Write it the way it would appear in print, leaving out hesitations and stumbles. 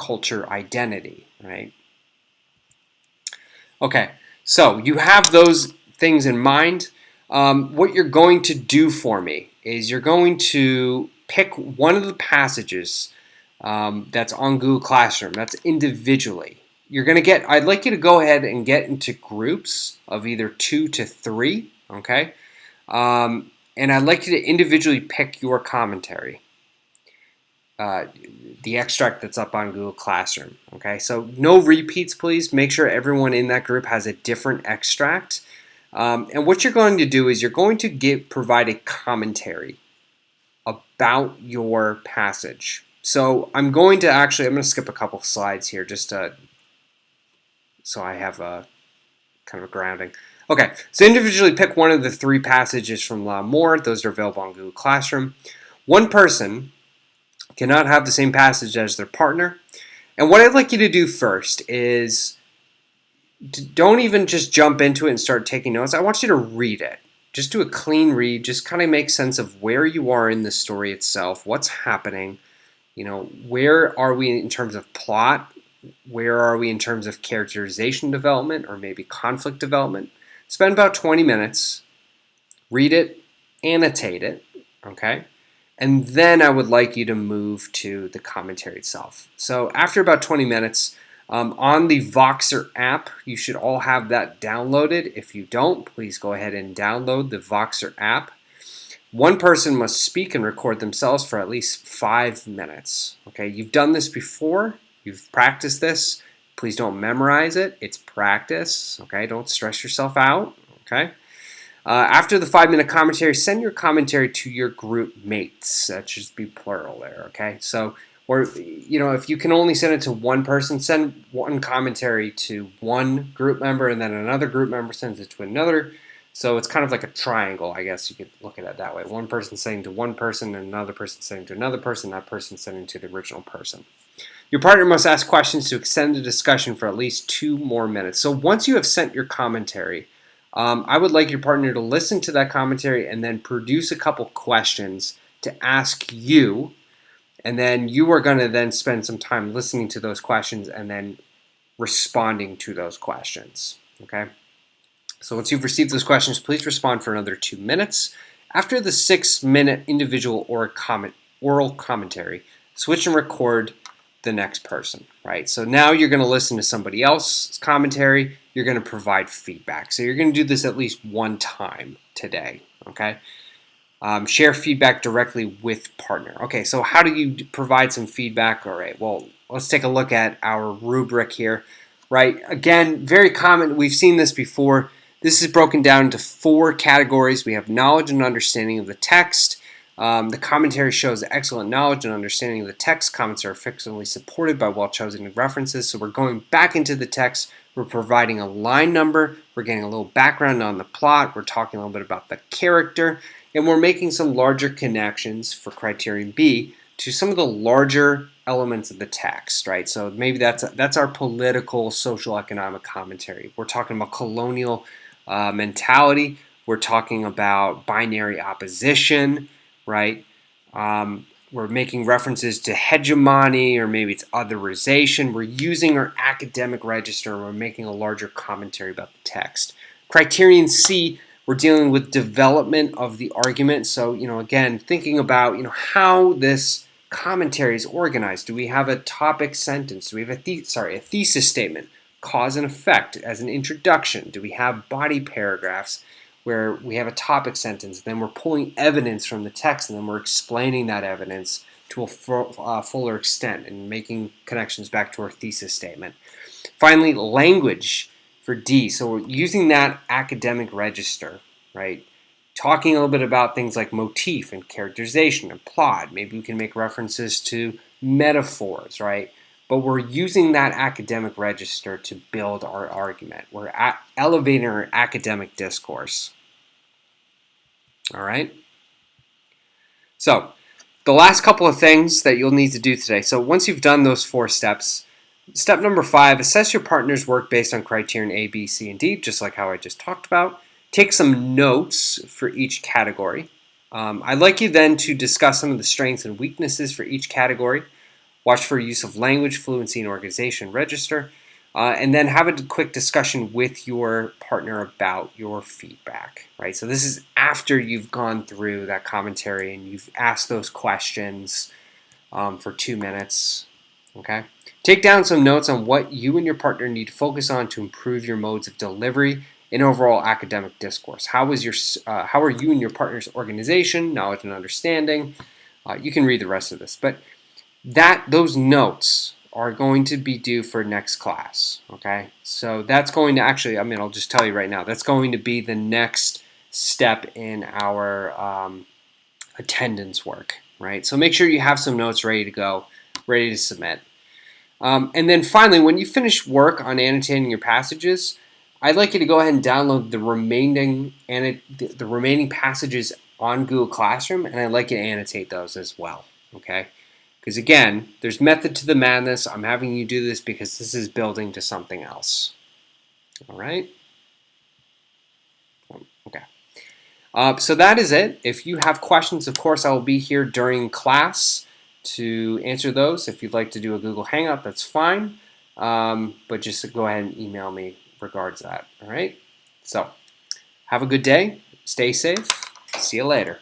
culture identity, right? Okay, so you have those things in mind. What you're going to do for me is you're going to pick one of the passages that's on Google Classroom. That's individually. You're going to get, I'd like you to go ahead and get into groups of either 2 to 3, okay? And I'd like you to individually pick your commentary, the extract that's up on Google Classroom, okay? So no repeats, please. Make sure everyone in that group has a different extract. And what you're going to do is you're going to provide a commentary about your passage. So I'm going to skip a couple slides here just so I have a kind of a grounding. Okay, so individually pick one of the 3 passages from L'Amour. Those are available on Google Classroom. One person cannot have the same passage as their partner. And what I'd like you to do first is don't even just jump into it and start taking notes. I want you to read it. Just do a clean read. Just kind of make sense of where you are in the story itself, what's happening. You know, where are we in terms of plot? Where are we in terms of characterization development or maybe conflict development? Spend about 20 minutes, read it, annotate it, okay? And then I would like you to move to the commentary itself. So after about 20 minutes, on the Voxer app, you should all have that downloaded. If you don't, please go ahead and download the Voxer app. One person must speak and record themselves for at least 5 minutes. Okay, you've done this before. You've practiced this. Please don't memorize it. It's practice. Okay, don't stress yourself out. Okay. After the 5-minute commentary, send your commentary to your group mates. That should be plural there. Okay, so or if you can only send it to one person, send one commentary to one group member, and then another group member sends it to another. So it's kind of like a triangle, I guess you could look at it that way. One person sending to one person, and another person sending to another person, that person sending to the original person. Your partner must ask questions to extend the discussion for at least 2 more minutes. So once you have sent your commentary, I would like your partner to listen to that commentary and then produce a couple questions to ask you, and then you are going to then spend some time listening to those questions and then responding to those questions, okay? So once you've received those questions, please respond for another 2 minutes. After the 6-minute individual oral commentary, switch and record the next person, right? So now you're going to listen to somebody else's commentary. You're going to provide feedback. So you're going to do this at least one time today, okay? Share feedback directly with partner. Okay, so how do you provide some feedback? All right, well, let's take a look at our rubric here, right? Again, very common. We've seen this before. This is broken down into 4 categories. We have knowledge and understanding of the text. The commentary shows excellent knowledge and understanding of the text. Comments are fictionally supported by well-chosen references. So we're going back into the text. We're providing a line number. We're getting a little background on the plot. We're talking a little bit about the character. And we're making some larger connections for criterion B to some of the larger elements of the text, right? So maybe that's our political, social, economic commentary. We're talking about colonial mentality. We're talking about binary opposition, right? We're making references to hegemony, or maybe it's otherization. We're using our academic register, and we're making a larger commentary about the text. Criterion C, we're dealing with development of the argument. So, again, thinking about, how this commentary is organized. Do we have a topic sentence? Do we have a thesis statement, cause and effect as an introduction? Do we have body paragraphs where we have a topic sentence, then we're pulling evidence from the text, and then we're explaining that evidence to a fuller extent and making connections back to our thesis statement. Finally, language for D. So we're using that academic register, right? Talking a little bit about things like motif and characterization and plot. Maybe we can make references to metaphors, right? But we're using that academic register to build our argument. We're elevating our academic discourse. All right? So, the last couple of things that you'll need to do today. So once you've done those 4 steps, step number 5, assess your partner's work based on criterion A, B, C, and D, just like how I just talked about. Take some notes for each category. I'd like you then to discuss some of the strengths and weaknesses for each category. Watch for use of language, fluency, and organization register. And then have a quick discussion with your partner about your feedback, right? So this is after you've gone through that commentary and you've asked those questions for 2 minutes, okay? Take down some notes on what you and your partner need to focus on to improve your modes of delivery in overall academic discourse. How are you and your partner's organization, knowledge and understanding? You can read the rest of this, but those notes are going to be due for next class, okay? So that's going to actually, I'll just tell you right now, that's going to be the next step in our attendance work, right? So make sure you have some notes ready to go, ready to submit. And then finally, when you finish work on annotating your passages, I'd like you to go ahead and download the remaining passages on Google Classroom, and I'd like you to annotate those as well, okay? Because again, there's method to the madness. I'm having you do this because this is building to something else. All right? Okay. So that is it. If you have questions, of course, I will be here during class to answer those. If you'd like to do a Google Hangout, that's fine. But just go ahead and email me regards that. All right? So have a good day. Stay safe. See you later.